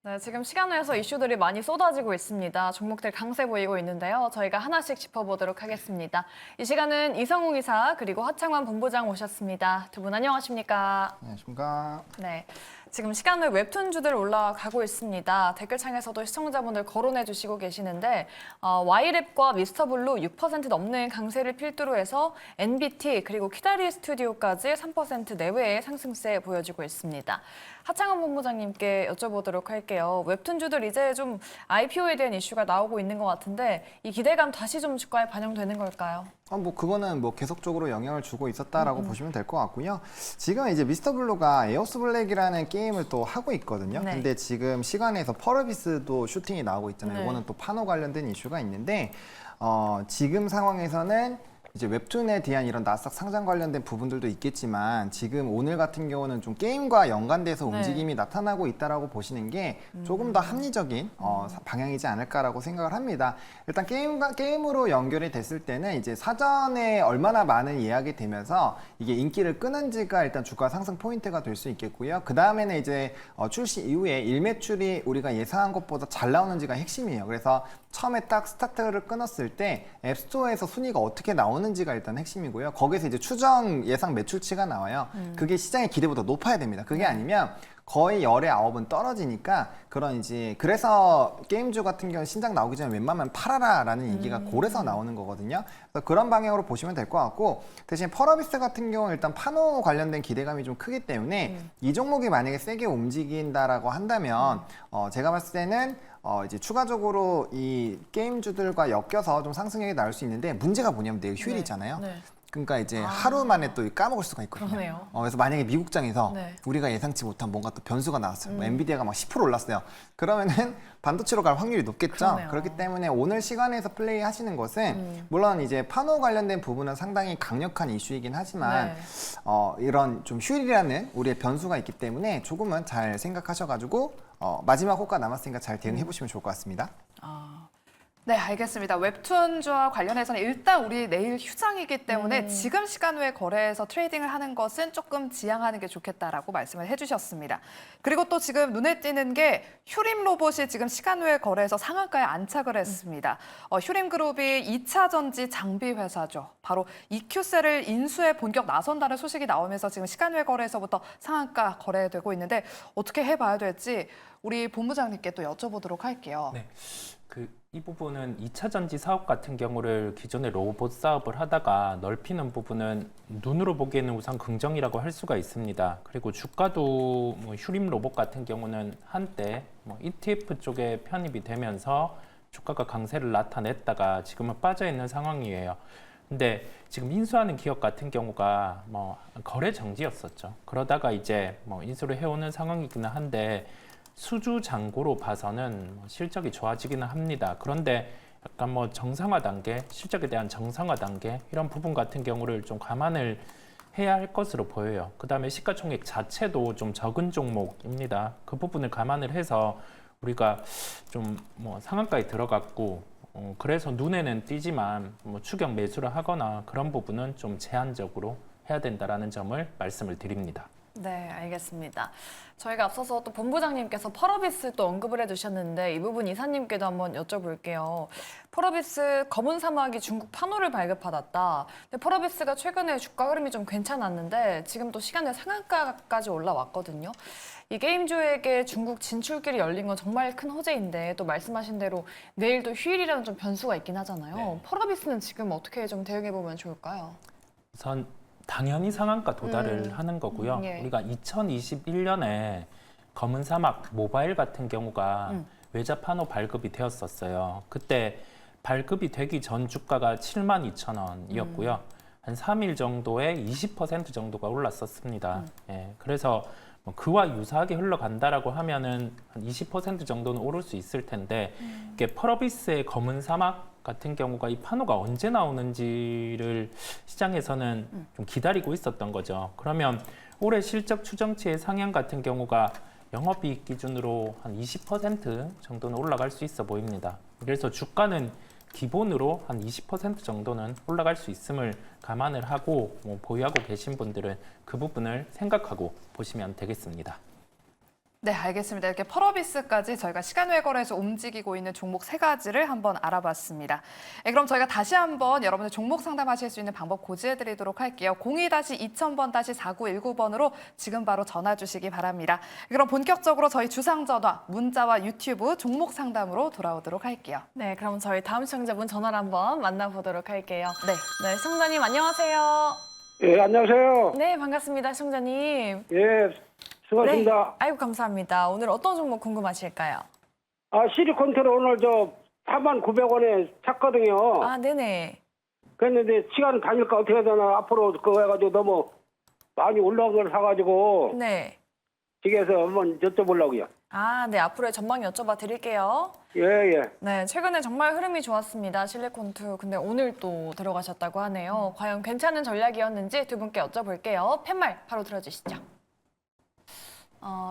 네, 지금 시간 내에서 이슈들이 많이 쏟아지고 있습니다. 종목들 강세 보이고 있는데요. 저희가 하나씩 짚어보도록 하겠습니다. 이 시간은 이성웅 이사 그리고 하창환 본부장 오셨습니다. 두 분 안녕하십니까? 안녕하십니까. 네, 지금 시간 외 웹툰주들 올라가고 있습니다. 댓글창에서도 시청자분들 거론해 주시고 계시는데 Y랩과 미스터블루 6% 넘는 강세를 필두로 해서 NBT 그리고 키다리 스튜디오까지 3% 내외의 상승세 보여지고 있습니다. 하창환 본부장님께 여쭤보도록 할게요. 웹툰주들 이제 좀 IPO에 대한 이슈가 나오고 있는 것 같은데 이 기대감 다시 좀 주가에 반영되는 걸까요? 그거는 계속적으로 영향을 주고 있었다라고 보시면 될 것 같고요. 지금 이제 미스터블루가 에오스 블랙이라는 게임을 또 하고 있거든요. 네. 근데 지금 시간에서 펄어비스도 슈팅이 나오고 있잖아요. 네. 이거는 또 파노 관련된 이슈가 있는데 지금 상황에서는 이제 웹툰에 대한 이런 나스닥 상장 관련된 부분들도 있겠지만 지금 오늘 같은 경우는 좀 게임과 연관돼서 네. 움직임이 나타나고 있다라고 보시는 게 조금 더 합리적인 방향이지 않을까라고 생각을 합니다. 일단 게임으로 연결이 됐을 때는 이제 사전에 얼마나 많은 예약이 되면서 이게 인기를 끄는지가 일단 주가 상승 포인트가 될 수 있겠고요. 그 다음에는 이제 출시 이후에 일매출이 우리가 예상한 것보다 잘 나오는지가 핵심이에요. 그래서 처음에 딱 스타트를 끊었을 때 앱스토어에서 순위가 어떻게 나오는지가 일단 핵심이고요. 거기서 이제 추정 예상 매출치가 나와요. 그게 시장의 기대보다 높아야 됩니다. 그게 아니면 거의 열의 9은 떨어지니까 그래서 게임주 같은 경우는 신작 나오기 전에 웬만하면 팔아라라는 얘기가 골에서 나오는 거거든요. 그래서 그런 방향으로 보시면 될 것 같고 대신 펄어비스 같은 경우는 일단 파노 관련된 기대감이 좀 크기 때문에 이 종목이 만약에 세게 움직인다라고 한다면 제가 봤을 때는 이제 추가적으로 이 게임주들과 엮여서 좀 상승력이 나올 수 있는데 문제가 뭐냐면 내일 휴일이잖아요. 네. 그러니까 이제 하루 만에 또 까먹을 수가 있거든요. 그러네요. 그래서 만약에 미국장에서 네. 우리가 예상치 못한 뭔가 또 변수가 나왔어요. 엔비디아가 막 10% 올랐어요. 그러면은 반도체로 갈 확률이 높겠죠. 그러네요. 그렇기 때문에 오늘 시간에서 플레이 하시는 것은 물론 이제 파노 관련된 부분은 상당히 강력한 이슈이긴 하지만 네. 이런 좀 휴일이라는 우리의 변수가 있기 때문에 조금은 잘 생각하셔가지고 마지막 호가 남았으니까 잘 대응해 보시면 좋을 것 같습니다. 네, 알겠습니다. 웹툰주와 관련해서는 일단 우리 내일 휴장이기 때문에 지금 시간 외에 거래해서 트레이딩을 하는 것은 조금 지양하는 게 좋겠다라고 말씀을 해주셨습니다. 그리고 또 지금 눈에 띄는 게 휴림 로봇이 지금 시간 외에 거래해서 상한가에 안착을 했습니다. 휴림 그룹이 2차 전지 장비 회사죠. 바로 EQ셀을 인수에 본격 나선다는 소식이 나오면서 지금 시간 외 거래에서부터 상한가 거래되고 있는데 어떻게 해봐야 될지 우리 본부장님께 또 여쭤보도록 할게요. 네. 이 부분은 2차 전지 사업 같은 경우를 기존에 로봇 사업을 하다가 넓히는 부분은 눈으로 보기에는 우선 긍정이라고 할 수가 있습니다. 그리고 주가도 휴림 로봇 같은 경우는 한때 ETF 쪽에 편입이 되면서 주가가 강세를 나타냈다가 지금은 빠져 있는 상황이에요. 근데 지금 인수하는 기업 같은 경우가 거래 정지였었죠. 그러다가 이제 인수를 해오는 상황이기는 한데 수주 잔고로 봐서는 실적이 좋아지기는 합니다. 그런데 약간 정상화 단계, 실적에 대한 정상화 단계 이런 부분 같은 경우를 좀 감안을 해야 할 것으로 보여요. 그 다음에 시가총액 자체도 좀 적은 종목입니다. 그 부분을 감안을 해서 우리가 좀 상한가에 들어갔고 그래서 눈에는 띄지만 추격 매수를 하거나 그런 부분은 좀 제한적으로 해야 된다라는 점을 말씀을 드립니다. 네, 알겠습니다. 저희가 앞서서 또 본부장님께서 펄어비스 또 언급을 해주셨는데 이 부분 이사님께도 한번 여쭤볼게요. 펄어비스 검은 사막이 중국 판호를 발급받았다. 근데 펄어비스가 최근에 주가 흐름이 좀 괜찮았는데 지금 또 시간에 상한가까지 올라왔거든요. 이 게임주에게 중국 진출길이 열린 건 정말 큰 호재인데 또 말씀하신 대로 내일도 휴일이라는 좀 변수가 있긴 하잖아요. 네. 펄어비스는 지금 어떻게 좀 대응해 보면 좋을까요? 우선 당연히 상한가 도달을 하는 거고요. 예. 우리가 2021년에 검은 사막 모바일 같은 경우가 외자 판호 발급이 되었었어요. 그때 발급이 되기 전 주가가 72,000원이었고요. 한 3일 정도에 20% 정도가 올랐었습니다. 예, 그래서 그와 유사하게 흘러간다라고 하면은 한 20% 정도는 오를 수 있을 텐데 이게 펄어비스의 검은 사막 같은 경우가 이 판호가 언제 나오는지를 시장에서는 좀 기다리고 있었던 거죠. 그러면 올해 실적 추정치의 상향 같은 경우가 영업이익 기준으로 한 20% 정도는 올라갈 수 있어 보입니다. 그래서 주가는 기본으로 한 20% 정도는 올라갈 수 있음을 감안을 하고 보유하고 계신 분들은 그 부분을 생각하고 보시면 되겠습니다. 네, 알겠습니다. 이렇게 펄어비스까지 저희가 시간 외거래에서 움직이고 있는 종목 3가지를 한번 알아봤습니다. 네, 그럼 저희가 다시 한번 여러분들 종목 상담하실 수 있는 방법 고지해드리도록 할게요. 02-2000번-4919번으로 지금 바로 전화 주시기 바랍니다. 그럼 본격적으로 저희 주상전화, 문자와 유튜브 종목 상담으로 돌아오도록 할게요. 네, 그럼 저희 다음 시청자분 전화를 한번 만나보도록 할게요. 네. 네, 시청자님 안녕하세요. 예, 안녕하세요. 네, 반갑습니다, 시청자님. 예, 수고하셨습니다. 네, 아이고 감사합니다. 오늘 어떤 종목 궁금하실까요? 아, 시리콘트를 오늘 49,900원에 샀거든요. 아, 네네. 그랬는데 시간 다닐까 어떻게 해야 되나 앞으로 그거 해가지고 너무 많이 올라온 걸 사가지고 네. 지게에서 한번 여쭤보려고요. 아, 네, 앞으로의 전망 여쭤봐 드릴게요. 예, 예. 네, 최근에 정말 흐름이 좋았습니다. 실리콘투. 근데 오늘 또 들어가셨다고 하네요. 과연 괜찮은 전략이었는지 두 분께 여쭤볼게요. 팻말 바로 들어주시죠.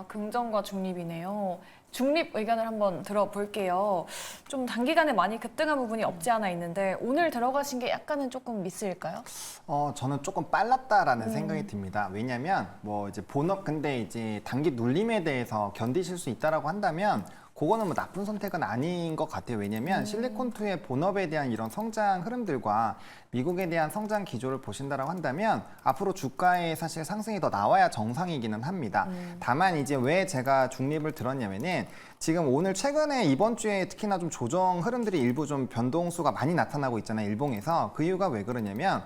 긍정과 중립이네요. 중립 의견을 한번 들어볼게요. 좀 단기간에 많이 급등한 부분이 없지 않아 있는데 오늘 들어가신 게 약간은 조금 미스일까요? 저는 조금 빨랐다라는 생각이 듭니다. 왜냐면 이제 본업 근데 이제 단기 눌림에 대해서 견디실 수 있다라고 한다면 그거는 나쁜 선택은 아닌 것 같아요. 왜냐면 실리콘2의 본업에 대한 이런 성장 흐름들과 미국에 대한 성장 기조를 보신다라고 한다면 앞으로 주가의 사실 상승이 더 나와야 정상이기는 합니다. 다만 이제 왜 제가 중립을 들었냐면은 지금 오늘 최근에 이번 주에 특히나 좀 조정 흐름들이 일부 좀 변동수가 많이 나타나고 있잖아요. 일봉에서. 그 이유가 왜 그러냐면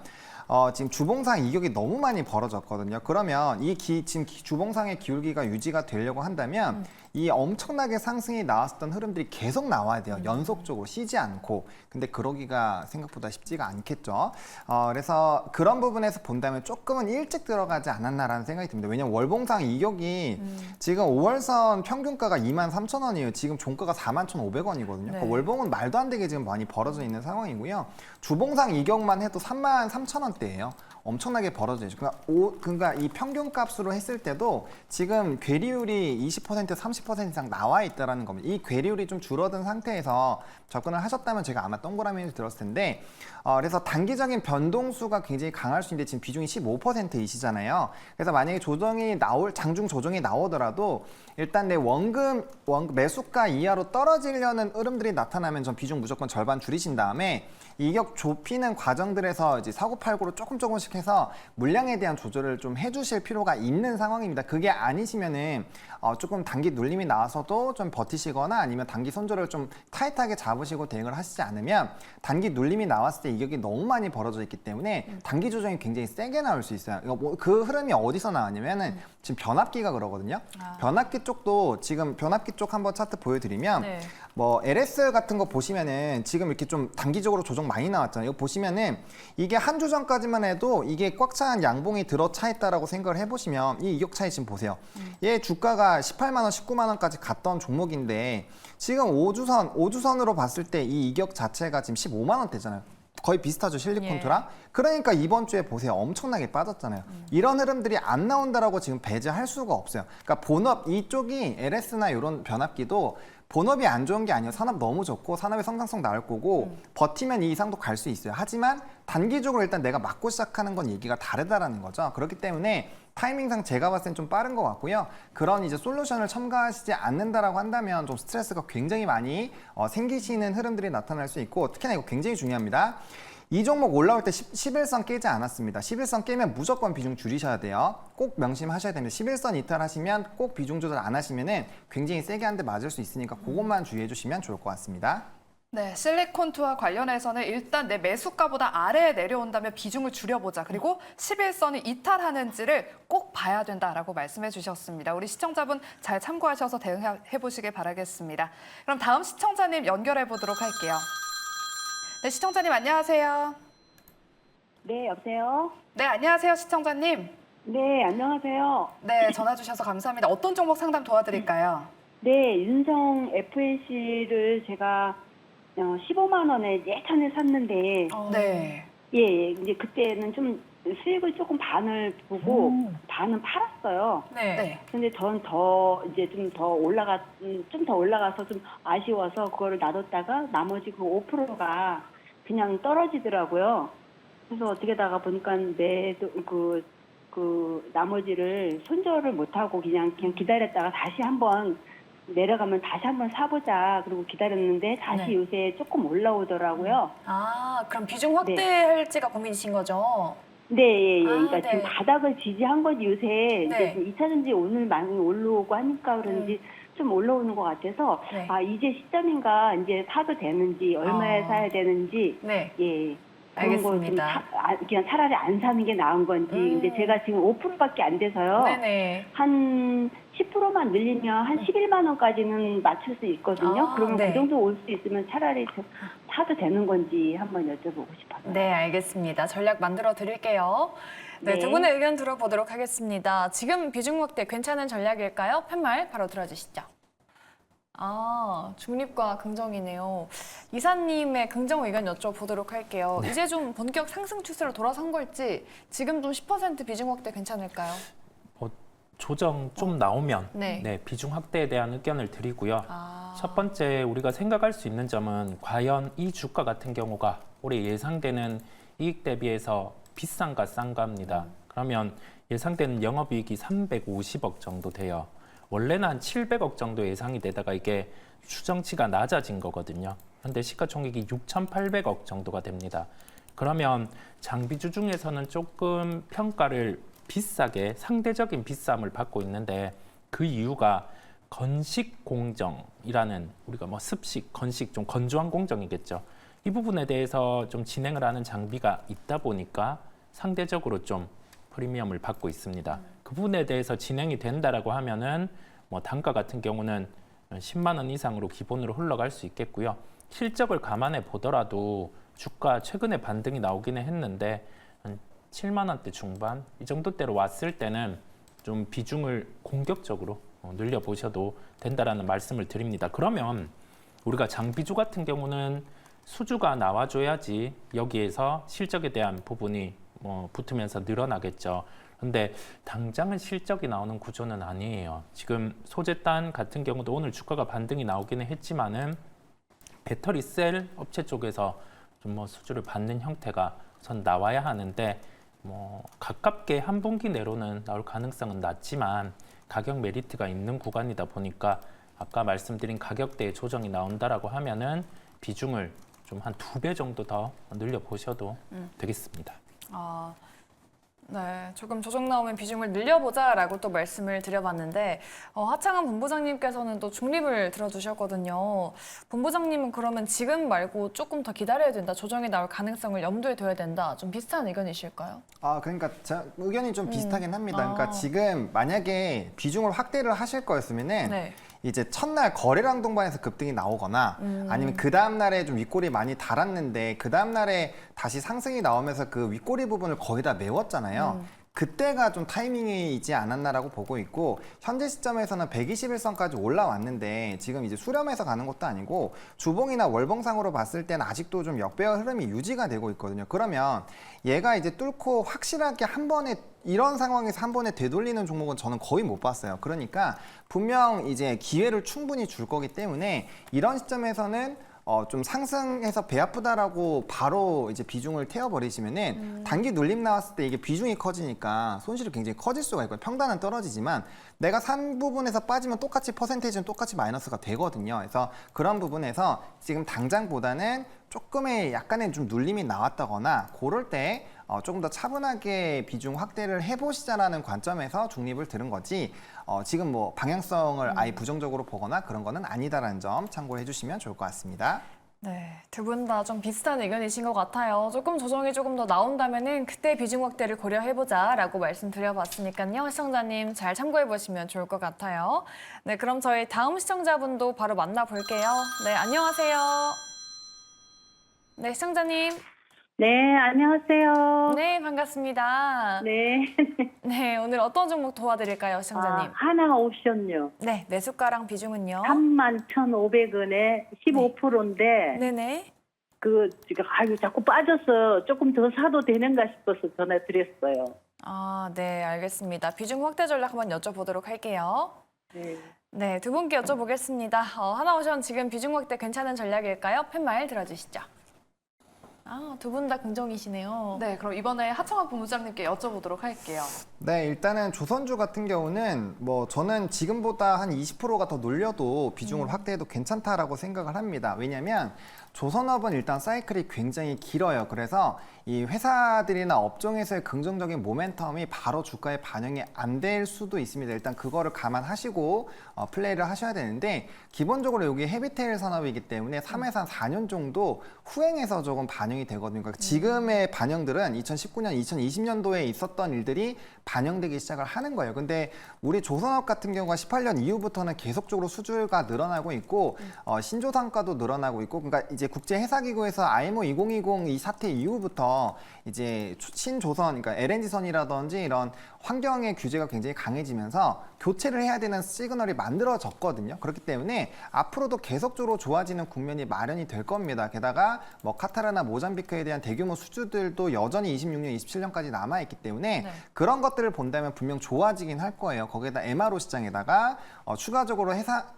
지금 주봉상 이격이 너무 많이 벌어졌거든요. 그러면 지금 주봉상의 기울기가 유지가 되려고 한다면 이 엄청나게 상승이 나왔었던 흐름들이 계속 나와야 돼요. 연속적으로 쉬지 않고. 근데 그러기가 생각보다 쉽지가 않겠죠. 그래서 그런 부분에서 본다면 조금은 일찍 들어가지 않았나라는 생각이 듭니다. 왜냐면 월봉상 이격이 지금 5월선 평균가가 23,000원이에요. 지금 종가가 41,500원이거든요. 네. 그러니까 월봉은 말도 안 되게 지금 많이 벌어져 있는 상황이고요. 주봉상 이격만 해도 33,000원대예요. 엄청나게 벌어져 있죠. 그러니까 이 평균값으로 했을 때도 지금 괴리율이 20% 30% 이상 나와 있다는 겁니다. 이 괴리율이 좀 줄어든 상태에서 접근을 하셨다면 제가 아마 동그라미를 들었을 텐데 그래서 단기적인 변동수가 굉장히 강할 수 있는데 지금 비중이 15%이시잖아요. 그래서 만약에 장중 조정이 나오더라도 일단 내 원금 매수가 이하로 떨어지려는 흐름들이 나타나면 전 비중 무조건 절반 줄이신 다음에 이격 좁히는 과정들에서 이제 사고팔고로 조금씩 해서 물량에 대한 조절을 좀 해주실 필요가 있는 상황입니다. 그게 아니시면은 조금 단기 눌림이 나와서도 좀 버티시거나 아니면 단기 손절을 좀 타이트하게 잡으시고 대응을 하시지 않으면 단기 눌림이 나왔을 때 이격이 너무 많이 벌어져 있기 때문에 단기 조정이 굉장히 세게 나올 수 있어요. 그 흐름이 어디서 나왔냐면은 지금 변압기가 그러거든요. 변압기 쪽도 지금 변압기 쪽 한번 차트 보여드리면 네. LS 같은 거 보시면은 지금 이렇게 좀 단기적으로 조정 많이 나왔잖아요. 이거 보시면은 이게 한 주 전까지만 해도 이게 꽉 찬 양봉이 들어차 있다라고 생각을 해보시면 이 이격 차이 지금 보세요. 얘 주가가 18만 원, 19만 원까지 갔던 종목인데 지금 5주선으로 봤을 때 이 이격 자체가 지금 15만 원대잖아요. 거의 비슷하죠, 실리콘트랑. 그러니까 이번 주에 보세요. 엄청나게 빠졌잖아요. 이런 흐름들이 안 나온다라고 지금 배제할 수가 없어요. 그러니까 본업 이쪽이 LS나 이런 변압기도 본업이 안 좋은 게 아니에요. 산업 너무 좋고 산업의 성장성 나올 거고 버티면 이 이상도 갈 수 있어요. 하지만 단기적으로 일단 내가 맞고 시작하는 건 얘기가 다르다라는 거죠. 그렇기 때문에 타이밍상 제가 봤을 땐 좀 빠른 것 같고요. 그런 이제 솔루션을 첨가하시지 않는다라고 한다면 좀 스트레스가 굉장히 많이 생기시는 흐름들이 나타날 수 있고 특히나 이거 굉장히 중요합니다. 이 종목 올라올 때 11선 깨지 않았습니다. 11선 깨면 무조건 비중 줄이셔야 돼요. 꼭 명심하셔야 됩니다. 11선 이탈하시면 꼭 비중 조절 안 하시면은 굉장히 세게 한 대 맞을 수 있으니까 그것만 주의해 주시면 좋을 것 같습니다. 네, 실리콘투와 관련해서는 일단 내 매수가보다 아래에 내려온다면 비중을 줄여보자. 그리고 11선을 이탈하는지를 꼭 봐야 된다라고 말씀해 주셨습니다. 우리 시청자분 잘 참고하셔서 대응해 보시길 바라겠습니다. 그럼 다음 시청자님 연결해 보도록 할게요. 네, 시청자님 안녕하세요. 네, 여보세요? 네, 안녕하세요, 시청자님. 네, 안녕하세요. 네, 전화 주셔서 감사합니다. 어떤 종목 상담 도와드릴까요? 네, 윤성 FNC를 제가 15만 원에 예전에 샀는데, 네. 예, 이제 그때는 좀 수익을 조금 반을 보고 반은 팔았어요. 네. 네. 근데 전 이제 좀 더 올라가서 좀 아쉬워서 그거를 놔뒀다가 나머지 그 5%가 그냥 떨어지더라고요. 그래서 어떻게다가 보니까 그 나머지를 손절을 못하고 그냥 기다렸다가 다시 한번 내려가면 다시 한번 사보자. 그리고 기다렸는데 다시 네. 요새 조금 올라오더라고요. 아, 그럼 비중 확대할지가 고민이신 거죠? 네, 예, 예. 아, 그러니까 네. 지금 바닥을 지지한 거지 요새 네. 이제 좀 2차전지 오늘 많이 올라오고 하니까 그런지 좀 올라오는 것 같아서 네. 아 이제 시점인가 이제 사도 되는지 얼마에 아. 사야 되는지 네. 예. 그런 거 좀 알겠습니다. 그냥 차라리 안 사는 게 나은 건지. 근데 제가 지금 5%밖에 안 돼서요. 네네. 한 10%만 늘리면 한 11만 원까지는 맞출 수 있거든요. 아, 그러면 네. 그 정도 올 수 있으면 차라리 사도 되는 건지 한번 여쭤보고 싶어요. 네, 알겠습니다. 전략 만들어 드릴게요. 네, 네. 두 분의 의견 들어보도록 하겠습니다. 지금 비중 확대 괜찮은 전략일까요? 팻말 바로 들어주시죠. 아, 중립과 긍정이네요. 이사님의 긍정 의견 여쭤보도록 할게요. 이제 좀 본격 상승 추세로 돌아선 걸지 지금 좀 10% 비중 확대 괜찮을까요? 조정 좀 나오면 네. 네, 비중 확대에 대한 의견을 드리고요. 아, 첫 번째 우리가 생각할 수 있는 점은 과연 이 주가 같은 경우가 올해 예상되는 이익 대비해서 비싼가 싼가입니다. 그러면 예상되는 영업이익이 350억 정도 돼요. 원래는 한 700억 정도 예상이 되다가 이게 추정치가 낮아진 거거든요. 그런데 시가총액이 6,800억 정도가 됩니다. 그러면 장비주 중에서는 조금 평가를 비싸게 상대적인 비쌈을 받고 있는데 그 이유가 건식 공정이라는 우리가 뭐 습식, 건식 좀 건조한 공정이겠죠. 이 부분에 대해서 좀 진행을 하는 장비가 있다 보니까 상대적으로 좀 프리미엄을 받고 있습니다. 그 부분에 대해서 진행이 된다라고 하면은 뭐 단가 같은 경우는 10만 원 이상으로 기본으로 흘러갈 수 있겠고요. 실적을 감안해 보더라도 주가 최근에 반등이 나오기는 했는데 한 7만 원대 중반 이 정도대로 왔을 때는 좀 비중을 공격적으로 늘려 보셔도 된다라는 말씀을 드립니다. 그러면 우리가 장비주 같은 경우는 수주가 나와줘야지 여기에서 실적에 대한 부분이 뭐 붙으면서 늘어나겠죠. 근데 당장은 실적이 나오는 구조는 아니에요. 지금 소재단 같은 경우도 오늘 주가가 반등이 나오기는 했지만은 배터리 셀 업체 쪽에서 좀 뭐 수주를 받는 형태가 전 나와야 하는데 뭐 가깝게 한 분기 내로는 나올 가능성은 낮지만 가격 메리트가 있는 구간이다 보니까 아까 말씀드린 가격대의 조정이 나온다라고 하면은 비중을 좀 한 2배 정도 더 늘려 보셔도 되겠습니다. 아, 네, 조금 조정 나오면 비중을 늘려보자라고 또 말씀을 드려봤는데 하창한 본부장님께서는 또 중립을 들어주셨거든요. 본부장님은 그러면 지금 말고 조금 더 기다려야 된다, 조정이 나올 가능성을 염두에 둬야 된다, 좀 비슷한 의견이실까요? 아, 그러니까 제 의견이 좀 비슷하긴 합니다. 그러니까 아. 지금 만약에 비중을 확대를 하실 거였으면은 네. 이제 첫날 거래량 동반해서 급등이 나오거나 아니면 그 다음 날에 좀 윗골이 많이 달았는데 그 다음 날에 다시 상승이 나오면서 그 윗골이 부분을 거의 다 메웠잖아요. 그때가 좀 타이밍이지 않았나라고 보고 있고 현재 시점에서는 121선까지 올라왔는데 지금 이제 수렴해서 가는 것도 아니고 주봉이나 월봉상으로 봤을 때는 아직도 좀 역배열 흐름이 유지가 되고 있거든요. 그러면 얘가 이제 뚫고 확실하게 한 번에 이런 상황에서 한 번에 되돌리는 종목은 저는 거의 못 봤어요. 그러니까 분명 이제 기회를 충분히 줄 거기 때문에 이런 시점에서는 좀 상승해서 배 아프다라고 바로 이제 비중을 태워버리시면은 단기 눌림 나왔을 때 이게 비중이 커지니까 손실이 굉장히 커질 수가 있고요. 평단은 떨어지지만 내가 산 부분에서 빠지면 똑같이 퍼센테이지는 똑같이 마이너스가 되거든요. 그래서 그런 부분에서 지금 당장보다는 조금의 약간의 좀 눌림이 나왔다거나 그럴 때 조금 더 차분하게 비중 확대를 해보시자라는 관점에서 중립을 들은 거지 지금 뭐 방향성을 아예 부정적으로 보거나 그런 거는 아니다라는 점 참고해 주시면 좋을 것 같습니다. 네, 두 분 다 좀 비슷한 의견이신 것 같아요. 조금 조정이 조금 더 나온다면은 그때 비중 확대를 고려해보자라고 말씀드려봤으니까요. 시청자님 잘 참고해보시면 좋을 것 같아요. 네, 그럼 저희 다음 시청자분도 바로 만나볼게요. 네, 안녕하세요. 네, 시청자님. 네, 안녕하세요. 네, 반갑습니다. 네. 네, 오늘 어떤 종목 도와드릴까요, 시청자님? 하나 옵션요. 네, 매수가랑 비중은요? 31,500원에 15%인데 네네. 자꾸 빠져서 조금 더 사도 되는가 싶어서 전화드렸어요. 아, 네, 알겠습니다. 비중 확대 전략 한번 여쭤보도록 할게요. 네. 네, 두 분께 여쭤보겠습니다. 하나오션 지금 비중 확대 괜찮은 전략일까요? 팻말 들어주시죠. 두 분 다 긍정이시네요. 네, 그럼 이번에 하청환 본부장님께 여쭤보도록 할게요. 네, 일단은 조선주 같은 경우는 뭐 저는 지금보다 한 20%가 더 놀려도 비중을 확대해도 괜찮다라고 생각을 합니다. 왜냐하면 조선업은 일단 사이클이 굉장히 길어요. 그래서 이 회사들이나 업종에서의 긍정적인 모멘텀이 바로 주가에 반영이 안 될 수도 있습니다. 일단 그거를 감안하시고 플레이를 하셔야 되는데 기본적으로 여기 헤비테일 산업이기 때문에 3에서 한 4년 정도 후행해서 조금 반영이 되거든요. 그러니까 지금의 반영들은 2019년, 2020년도에 있었던 일들이 반영되기 시작을 하는 거예요. 근데 우리 조선업 같은 경우가 18년 이후부터는 계속적으로 수주가 늘어나고 있고 신조 단가도 늘어나고 있고 그러니까 이제 국제회사기구에서 IMO 2020 이 사태 이후부터 이제 신조선, 그러니까 LNG선이라든지 이런 환경의 규제가 굉장히 강해지면서 교체를 해야 되는 시그널이 만들어졌거든요. 그렇기 때문에 앞으로도 계속적으로 좋아지는 국면이 마련이 될 겁니다. 게다가 뭐 카타르나 모잠비크에 대한 대규모 수주들도 여전히 26년, 27년까지 남아있기 때문에 그런 것들을 본다면 분명 좋아지긴 할 거예요. 거기에다 MRO 시장에다가 추가적으로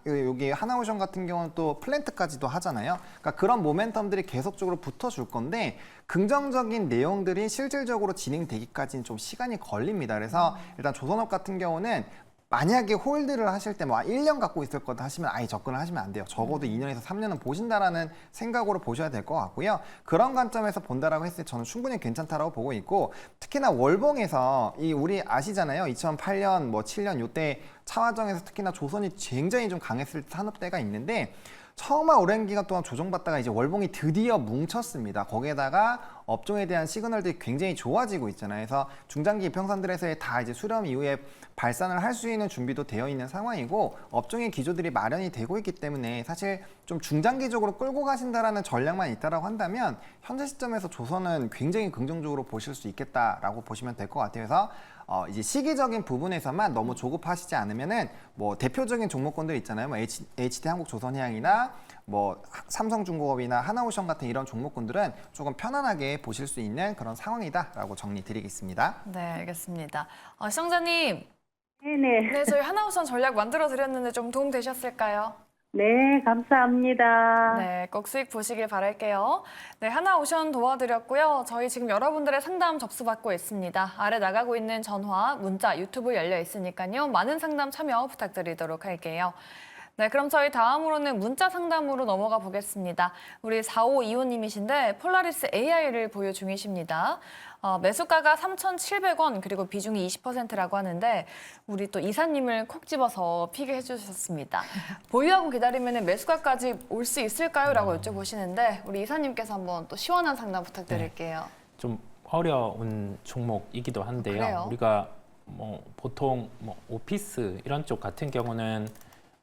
여기 하나오션 같은 경우는 또 플랜트까지도 하잖아요. 그러니까 그런 모멘텀들이 계속적으로 붙어줄 건데 긍정적인 내용들이 실질적으로 진행되기까지는 좀 시간이 걸립니다. 그래서 일단 조선업 같은 경우는 만약에 홀드를 하실 때 뭐 1년 갖고 있을 거다 하시면 아예 접근을 하시면 안 돼요. 적어도 2년에서 3년은 보신다라는 생각으로 보셔야 될 것 같고요. 그런 관점에서 본다라고 했을 때 저는 충분히 괜찮다라고 보고 있고 특히나 월봉에서 우리 아시잖아요. 2008년 뭐 7년 요때 차화정에서 특히나 조선이 굉장히 좀 강했을 산업대가 있는데 처음 오랜 기간 동안 조정받다가 이제 월봉이 드디어 뭉쳤습니다. 거기에다가 업종에 대한 시그널들이 굉장히 좋아지고 있잖아요. 그래서 중장기 이평선들에서의 다 이제 수렴 이후에 발산을 할 수 있는 준비도 되어 있는 상황이고 업종의 기조들이 마련이 되고 있기 때문에 사실 좀 중장기적으로 끌고 가신다라는 전략만 있다라고 한다면 현재 시점에서 조선은 굉장히 긍정적으로 보실 수 있겠다라고 보시면 될 것 같아요. 그래서 이제 시기적인 부분에서만 너무 조급하시지 않으면은 뭐 대표적인 종목군들 있잖아요. 뭐 HT 한국조선해양이나 뭐 삼성중공업이나 하나오션 같은 이런 종목군들은 조금 편안하게 보실 수 있는 그런 상황이다라고 정리드리겠습니다. 네, 알겠습니다. 시청자님, 네네. 네, 저희 하나우선 전략 만들어 드렸는데 좀 도움 되셨을까요? 네, 감사합니다. 네, 꼭 수익 보시길 바랄게요. 네, 하나오션 도와드렸고요. 저희 지금 여러분들의 상담 접수받고 있습니다. 아래 나가고 있는 전화, 문자, 유튜브 열려 있으니까요. 많은 상담 참여 부탁드리도록 할게요. 네, 그럼 저희 다음으로는 문자 상담으로 넘어가 보겠습니다. 우리 4525님이신데 폴라리스 AI를 보유 중이십니다. 매수가가 3,700원 그리고 비중이 20%라고 하는데 우리 또 이사님을 콕 집어서 픽을 해주셨습니다. 보유하고 기다리면 매수가까지 올 수 있을까요? 라고 여쭤보시는데 우리 이사님께서 한번 또 시원한 상담 부탁드릴게요. 좀 어려운 종목이기도 한데요. 그래요? 우리가 뭐 보통 뭐 오피스 이런 쪽 같은 경우는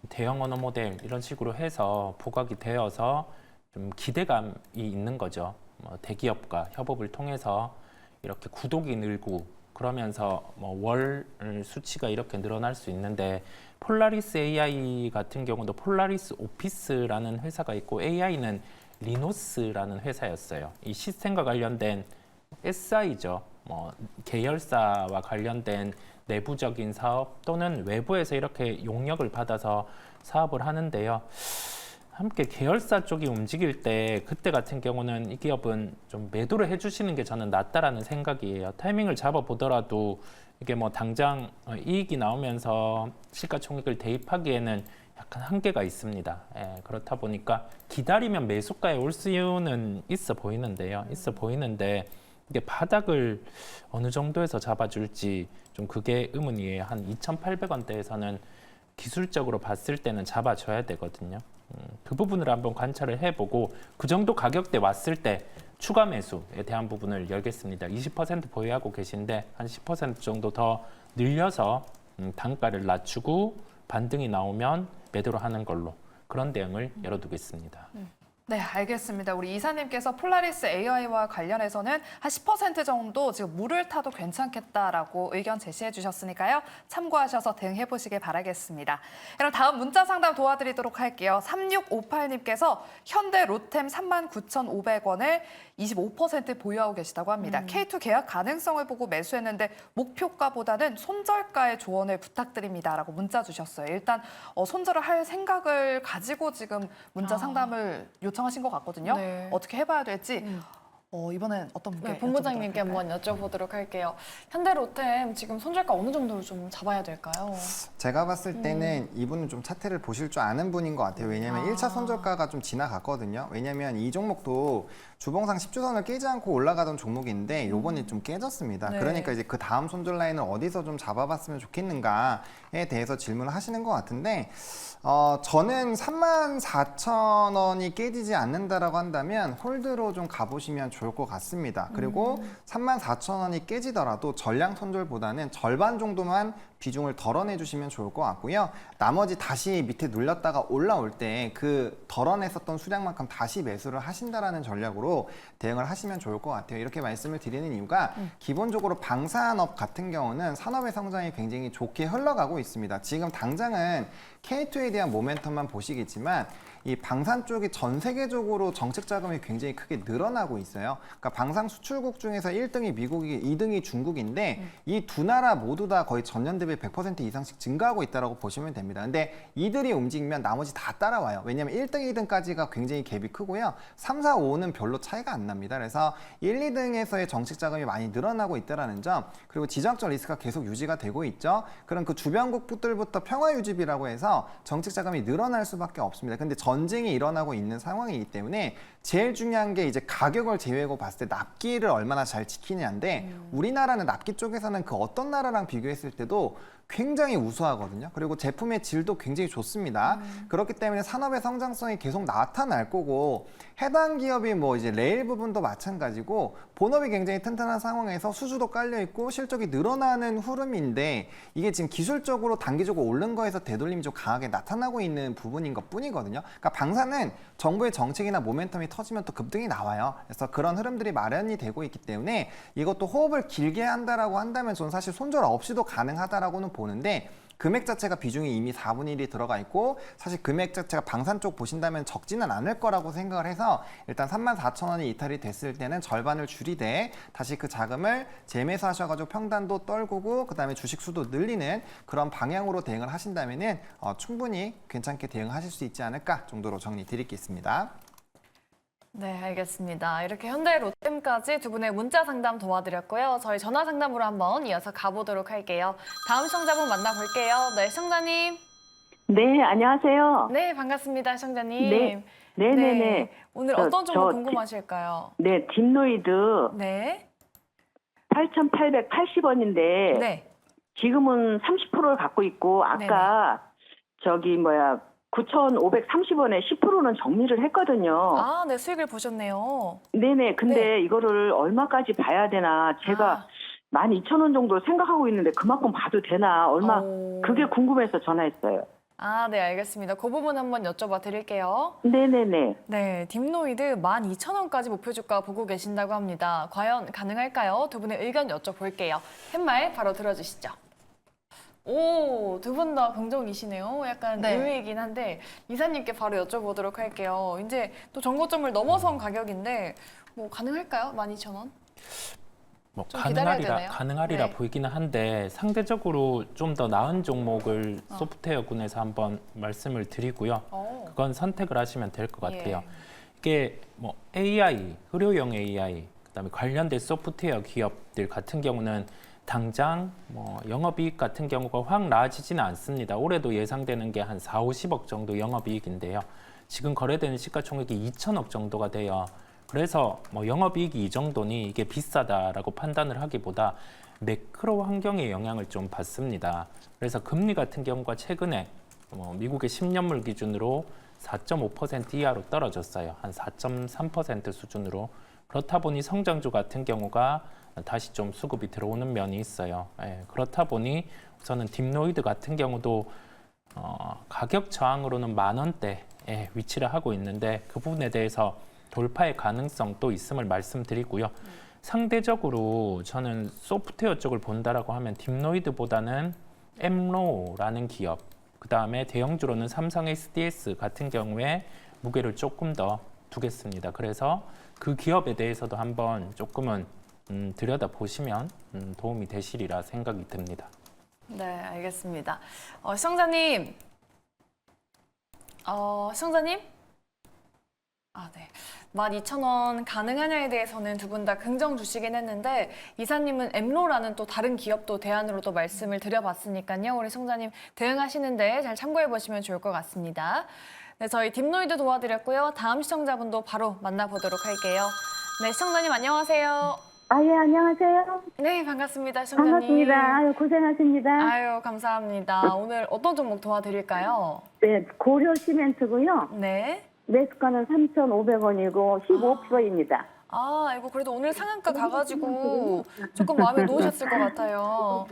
대형 언어 모델 이런 식으로 해서 부각이 되어서 좀 기대감이 있는 거죠. 뭐 대기업과 협업을 통해서 이렇게 구독이 늘고 그러면서 뭐 월 수치가 이렇게 늘어날 수 있는데 폴라리스 AI 같은 경우도 폴라리스 오피스라는 회사가 있고 AI는 리노스라는 회사였어요. 이 시스템과 관련된 SI죠. 뭐 계열사와 관련된 내부적인 사업 또는 외부에서 이렇게 용역을 받아서 사업을 하는데요. 함께 계열사 쪽이 움직일 때 그때 같은 경우는 이 기업은 좀 매도를 해주시는 게 저는 낫다라는 생각이에요. 타이밍을 잡아보더라도 이게 뭐 당장 이익이 나오면서 시가총액을 대입하기에는 약간 한계가 있습니다. 그렇다 보니까 기다리면 매수가에 올 수는 있어 보이는데요. 있어 보이는데 이게 바닥을 어느 정도에서 잡아줄지 좀 그게 의문이에요. 한 2,800원대에서는 기술적으로 봤을 때는 잡아줘야 되거든요. 그 부분을 한번 관찰을 해보고 그 정도 가격대 왔을 때 추가 매수에 대한 부분을 열겠습니다. 20% 보유하고 계신데 한 10% 정도 더 늘려서 단가를 낮추고 반등이 나오면 매도를 하는 걸로 그런 대응을 열어두겠습니다. 네, 알겠습니다. 우리 이사님께서 폴라리스 AI와 관련해서는 한 10% 정도 지금 물을 타도 괜찮겠다라고 의견 제시해 주셨으니까요. 참고하셔서 대응해 보시길 바라겠습니다. 그럼 다음 문자 상담 도와드리도록 할게요. 3658님께서 현대 로템 39,500원을 25% 보유하고 계시다고 합니다. K2 계약 가능성을 보고 매수했는데 목표가보다는 손절가의 조언을 부탁드립니다라고 문자 주셨어요. 일단 손절을 할 생각을 가지고 지금 문자 상담을 요청하신 것 같거든요. 네. 어떻게 해봐야 될지 이번엔 어떤 분께 네, 본부장님께 여쭤보도록 할까요? 한번 여쭤보도록 할게요. 현대로템 지금 손절가 어느 정도로 좀 잡아야 될까요? 제가 봤을 때는 이분은 좀 차트를 보실 줄 아는 분인 것 같아요. 왜냐하면 아. 1차 손절가가 좀 지나갔거든요. 왜냐하면 이 종목도 주봉상 10주선을 깨지 않고 올라가던 종목인데 요번에 좀 깨졌습니다. 네. 그러니까 이제 그 다음 손절 라인을 어디서 좀 잡아봤으면 좋겠는가에 대해서 질문을 하시는 것 같은데 저는 34,000원이 깨지지 않는다라고 한다면 홀드로 좀 가보시면 좋을 것 같습니다. 그리고 34,000원이 깨지더라도 전량 손절보다는 절반 정도만 비중을 덜어내 주시면 좋을 것 같고요. 나머지 다시 밑에 눌렸다가 올라올 때 그 덜어냈었던 수량만큼 다시 매수를 하신다라는 전략으로 대응을 하시면 좋을 것 같아요. 이렇게 말씀을 드리는 이유가 기본적으로 방산업 같은 경우는 산업의 성장이 굉장히 좋게 흘러가고 있습니다. 지금 당장은 K2에 대한 모멘텀만 보시겠지만 이 방산 쪽이 전 세계적으로 정책 자금이 굉장히 크게 늘어나고 있어요. 그러니까 방산 수출국 중에서 1등이 미국이, 2등이 중국인데 이 두 나라 모두 다 거의 전년 대비 100% 이상씩 증가하고 있다고 보시면 됩니다. 근데 이들이 움직이면 나머지 다 따라와요. 왜냐하면 1등, 2등까지가 굉장히 갭이 크고요. 3, 4, 5는 별로 차이가 안 납니다. 그래서 1, 2등에서의 정책 자금이 많이 늘어나고 있다는 점, 그리고 지정학적 리스크가 계속 유지가 되고 있죠. 그럼 그 주변국들부터 평화 유지비라고 해서 정책 자금이 늘어날 수밖에 없습니다. 근데 전쟁이 일어나고 있는 상황이기 때문에 제일 중요한 게 이제 가격을 제외하고 봤을 때 납기를 얼마나 잘 지키냐인데 우리나라는 납기 쪽에서는 그 어떤 나라랑 비교했을 때도 굉장히 우수하거든요. 그리고 제품의 질도 굉장히 좋습니다. 그렇기 때문에 산업의 성장성이 계속 나타날 거고 해당 기업이 뭐 이제 레일 부분도 마찬가지고 본업이 굉장히 튼튼한 상황에서 수주도 깔려 있고 실적이 늘어나는 흐름인데 이게 지금 기술적으로 단기적으로 오른 거에서 되돌림이 좀 강하게 나타나고 있는 부분인 것 뿐이거든요. 그러니까 방산은 정부의 정책이나 모멘텀이 터지면 또 급등이 나와요. 그래서 그런 흐름들이 마련이 되고 있기 때문에 이것도 호흡을 길게 한다라고 한다면 저는 사실 손절 없이도 가능하다라고는 보는데 금액 자체가 비중이 이미 4분의 1이 들어가 있고 사실 금액 자체가 방산 쪽 보신다면 적지는 않을 거라고 생각을 해서 일단 34,000원이 이탈이 됐을 때는 절반을 줄이되 다시 그 자금을 재매수 하셔가지고 평단도 떨구고 그 다음에 주식 수도 늘리는 그런 방향으로 대응을 하신다면은 충분히 괜찮게 대응하실 수 있지 않을까 정도로 정리 드리겠습니다. 네, 알겠습니다. 이렇게 현대 로템까지 두 분의 문자 상담 도와드렸고요. 저희 전화 상담으로 한번 이어서 가보도록 할게요. 다음 시청자분 만나볼게요. 네, 시청자님. 네, 안녕하세요. 네, 반갑습니다, 시청자님. 네, 네네네. 오늘 어떤 종목 궁금하실까요? 네, 딥노이드 네. 8,880원인데 네. 지금은 30%를 갖고 있고 아까 9,530원에 10%는 정리를 했거든요. 아, 네, 수익을 보셨네요. 네네. 근데 이거를 얼마까지 봐야 되나 제가 12,000원 정도 생각하고 있는데 그만큼 봐도 되나 얼마 그게 궁금해서 전화했어요. 아, 네, 알겠습니다. 그 부분 한번 여쭤봐 드릴게요. 네네네. 네, 딥노이드 12,000원까지 목표 주가 보고 계신다고 합니다. 과연 가능할까요? 두 분의 의견 여쭤볼게요. 팻말 바로 들어주시죠. 오, 두 분 다 긍정이시네요. 약간 네. 의외이긴 한데 이사님께 바로 여쭤보도록 할게요. 이제 또 정고점을 넘어선 가격인데 뭐 가능할까요? 12,000원? 뭐 좀 기다려야 되나요? 가능하리라 네. 보이기는 한데 상대적으로 좀 더 나은 종목을 소프트웨어군에서 한번 말씀을 드리고요. 그건 선택을 하시면 될 것 같아요. 이게 뭐 AI, 의료용 AI, 그다음에 관련된 소프트웨어 기업들 같은 경우는 당장 뭐 영업이익 같은 경우가 확 나아지지는 않습니다. 올해도 예상되는 게 한 4, 50억 정도 영업이익인데요. 지금 거래되는 시가총액이 2천억 정도가 돼요. 그래서 뭐 영업이익이 이 정도니 이게 비싸다라고 판단을 하기보다 매크로 환경의 영향을 좀 받습니다. 그래서 금리 같은 경우가 최근에 미국의 10년물 기준으로 4.5% 이하로 떨어졌어요. 한 4.3% 수준으로. 그렇다 보니 성장주 같은 경우가 다시 좀 수급이 들어오는 면이 있어요. 그렇다 보니 우선은 딥노이드 같은 경우도 가격 저항으로는 10,000원대에 위치를 하고 있는데 그 부분에 대해서 돌파의 가능성도 있음을 말씀드리고요. 상대적으로 저는 소프트웨어 쪽을 본다라고 하면 딥노이드보다는 엠로라는 기업, 그 다음에 대형주로는 삼성 SDS 같은 경우에 무게를 조금 더 두겠습니다. 그래서 그 기업에 대해서도 한번 조금은 들여다보시면 도움이 되시리라 생각이 듭니다. 네, 알겠습니다. 시청자님. 시청자님? 아, 네. 12,000원 가능하냐에 대해서는 두 분 다 긍정 주시긴 했는데 이사님은 엠로라는 또 다른 기업도 대안으로도 말씀을 드려봤으니까요. 우리 시청자님 대응하시는데 잘 참고해 보시면 좋을 것 같습니다. 네, 저희 딥노이드 도와드렸고요. 다음 시청자분도 바로 만나보도록 할게요. 네, 시청자님 안녕하세요. 아, 예, 안녕하세요. 네, 반갑습니다, 시청자님. 반갑습니다. 아유, 고생하십니다. 아유, 감사합니다. 오늘 어떤 종목 도와드릴까요? 네, 고려 시멘트고요. 네. 매수가는 3,500원이고 15%입니다. 아, 이거 그래도 오늘 상한가 가가지고 조금 마음에 놓으셨을 것 같아요.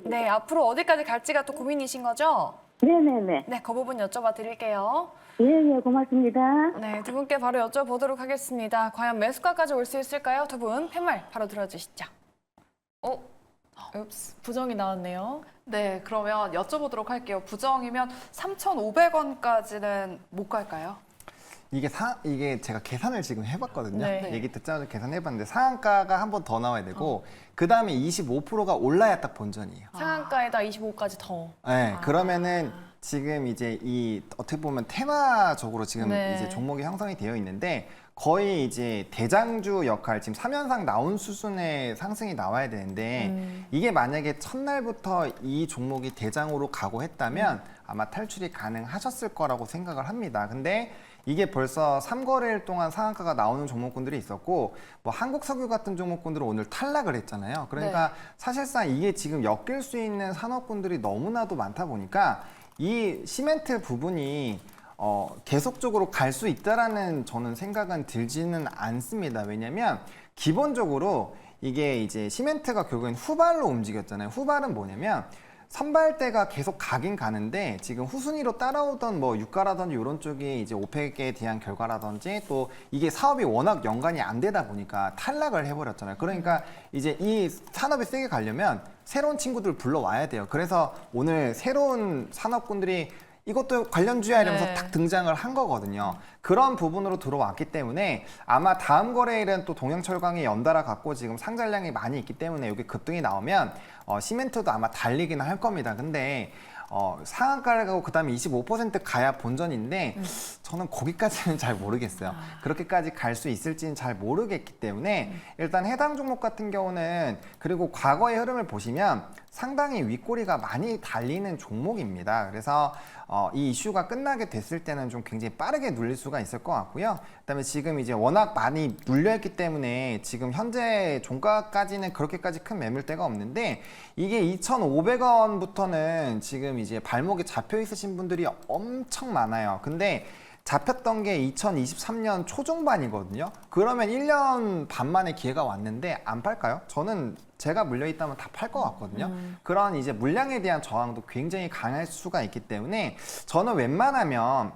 네, 앞으로 어디까지 갈지가 또 고민이신 거죠? 네네네. 네, 그 부분 여쭤봐 드릴게요. 예, 예, 고맙습니다. 네, 두 분께 바로 여쭤보도록 하겠습니다. 과연 매수가까지 올 수 있을까요? 두 분 팻말 바로 들어주시죠. 읍스, 부정이 나왔네요. 네, 그러면 여쭤보도록 할게요. 부정이면 3,500원까지는 못 갈까요? 이게 제가 계산을 지금 해봤거든요. 네. 얘기 듣자마자 계산해봤는데 상한가가 한 번 더 나와야 되고 그 다음에 25%가 올라야 딱 본전이에요. 상한가에다 25까지 더. 네, 그러면은 지금 이제 어떻게 보면 테마적으로 지금 네. 이제 종목이 형성이 되어 있는데 거의 이제 대장주 역할 지금 3연상 나온 수준의 상승이 나와야 되는데 이게 만약에 첫날부터 이 종목이 대장으로 가고 했다면 아마 탈출이 가능하셨을 거라고 생각을 합니다. 근데 이게 벌써 3거래일 동안 상한가가 나오는 종목군들이 있었고 뭐 한국석유 같은 종목군들은 오늘 탈락을 했잖아요. 그러니까 사실상 이게 지금 엮일 수 있는 산업군들이 너무나도 많다 보니까 이 시멘트 부분이 계속적으로 갈 수 있다라는 저는 생각은 들지는 않습니다. 왜냐면 기본적으로 이게 이제 시멘트가 결국엔 후발로 움직였잖아요. 후발은 뭐냐면 선발대가 계속 가긴 가는데 지금 후순위로 따라오던 뭐 유가라든지 이런 쪽이 이제 오펙에 대한 결과라든지 또 이게 사업이 워낙 연관이 안 되다 보니까 탈락을 해버렸잖아요. 그러니까 이제 이 산업이 세게 가려면 새로운 친구들 불러와야 돼요. 그래서 오늘 새로운 산업군들이 이것도 관련주야 이러면서 네. 딱 등장을 한 거거든요. 그런 부분으로 들어왔기 때문에 아마 다음 거래일은 또 동양철강이 연달아 갖고 지금 상장량이 많이 있기 때문에 여기 급등이 나오면 시멘트도 아마 달리기는 할 겁니다. 근데 상한가를 가고 그다음에 25% 가야 본전인데 저는 거기까지는 잘 모르겠어요. 그렇게까지 갈 수 있을지는 잘 모르겠기 때문에 일단 해당 종목 같은 경우는 그리고 과거의 흐름을 보시면 상당히 윗꼬리가 많이 달리는 종목입니다. 그래서 이 이슈가 끝나게 됐을 때는 좀 굉장히 빠르게 눌릴 수가 있을 것 같고요. 그다음에 지금 이제 워낙 많이 눌려있기 때문에 지금 현재 종가까지는 그렇게까지 큰 매물대가 없는데 이게 2,500원부터는 지금 이제 발목에 잡혀 있으신 분들이 엄청 많아요. 근데 잡혔던 게 2023년 초중반이거든요. 그러면 1년 반 만에 기회가 왔는데 안 팔까요? 저는 제가 물려있다면 다 팔 것 같거든요. 그런 이제 물량에 대한 저항도 굉장히 강할 수가 있기 때문에 저는 웬만하면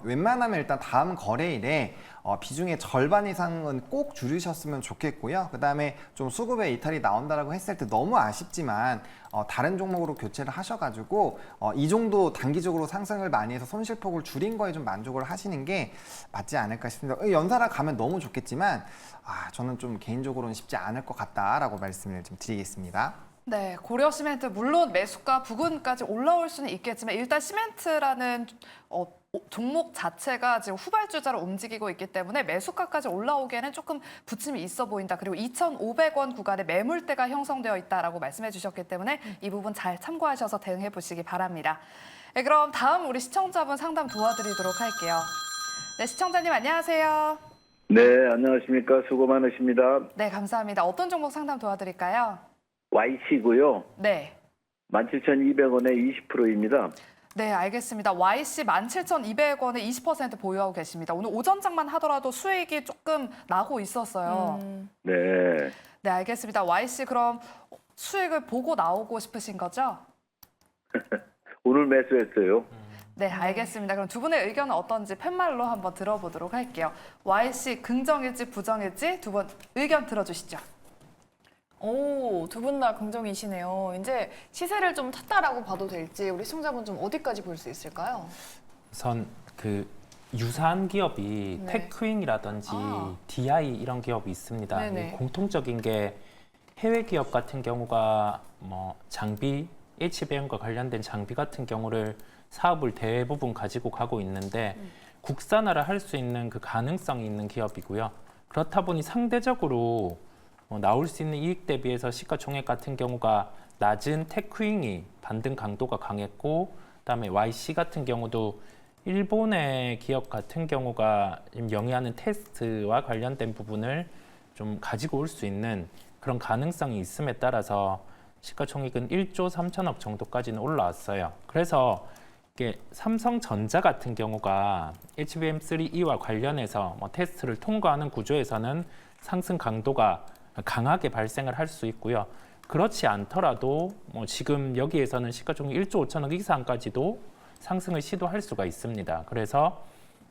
일단 다음 거래일에 비중의 절반 이상은 꼭 줄이셨으면 좋겠고요. 그 다음에 좀 수급에 이탈이 나온다라고 했을 때 너무 아쉽지만 다른 종목으로 교체를 하셔가지고 이 정도 단기적으로 상승을 많이 해서 손실폭을 줄인 거에 좀 만족을 하시는 게 맞지 않을까 싶습니다. 연달아 가면 너무 좋겠지만 저는 좀 개인적으로는 쉽지 않을 것 같다라고 말씀을 좀 드리겠습니다. 네, 고려 시멘트 물론 매수가 부근까지 올라올 수는 있겠지만 일단 시멘트라는 종목 자체가 지금 후발주자로 움직이고 있기 때문에 매수가까지 올라오기에는 조금 부침이 있어 보인다. 그리고 2,500원 구간에 매물대가 형성되어 있다라고 말씀해 주셨기 때문에 이 부분 잘 참고하셔서 대응해 보시기 바랍니다. 네, 그럼 다음 우리 시청자분 상담 도와드리도록 할게요. 네, 시청자님 안녕하세요. 네, 안녕하십니까. 수고 많으십니다. 네, 감사합니다. 어떤 종목 상담 도와드릴까요? YC고요. 네. 17,200원에 20%입니다. 네, 알겠습니다. YC 17,200원에 20% 보유하고 계십니다. 오늘 오전장만 하더라도 수익이 조금 나고 있었어요. 네. 네, 알겠습니다. YC 그럼 수익을 보고 나오고 싶으신 거죠? 오늘 매수했어요. 네, 알겠습니다. 그럼 두 분의 의견은 어떤지 팻말로 한번 들어보도록 할게요. YC 긍정일지 부정일지 두 분 의견 들어주시죠. 오, 두 분 다 긍정이시네요. 이제 시세를 좀 탔다라고 봐도 될지 우리 시청자분 좀 어디까지 볼 수 있을까요? 우선 그 유사한 기업이 네. 테크윙이라든지 아. DI 이런 기업이 있습니다. 네네. 공통적인 게 해외 기업 같은 경우가 뭐 장비, HBM과 관련된 장비 같은 경우를 사업을 대부분 가지고 가고 있는데 국산화를 할 수 있는 그 가능성이 있는 기업이고요. 그렇다 보니 상대적으로 나올 수 있는 이익 대비해서 시가총액 같은 경우가 낮은 테크윙이 반등 강도가 강했고, 그다음에 YC 같은 경우도 일본의 기업 같은 경우가 영위하는 테스트와 관련된 부분을 좀 가지고 올 수 있는 그런 가능성이 있음에 따라서 시가총액은 1조 3천억 정도까지는 올라왔어요. 그래서 이게 삼성전자 같은 경우가 HBM3E와 관련해서 테스트를 통과하는 구조에서는 상승 강도가 강하게 발생을 할 수 있고요. 그렇지 않더라도 지금 여기에서는 시가총액 1조 5천억 이상까지도 상승을 시도할 수가 있습니다. 그래서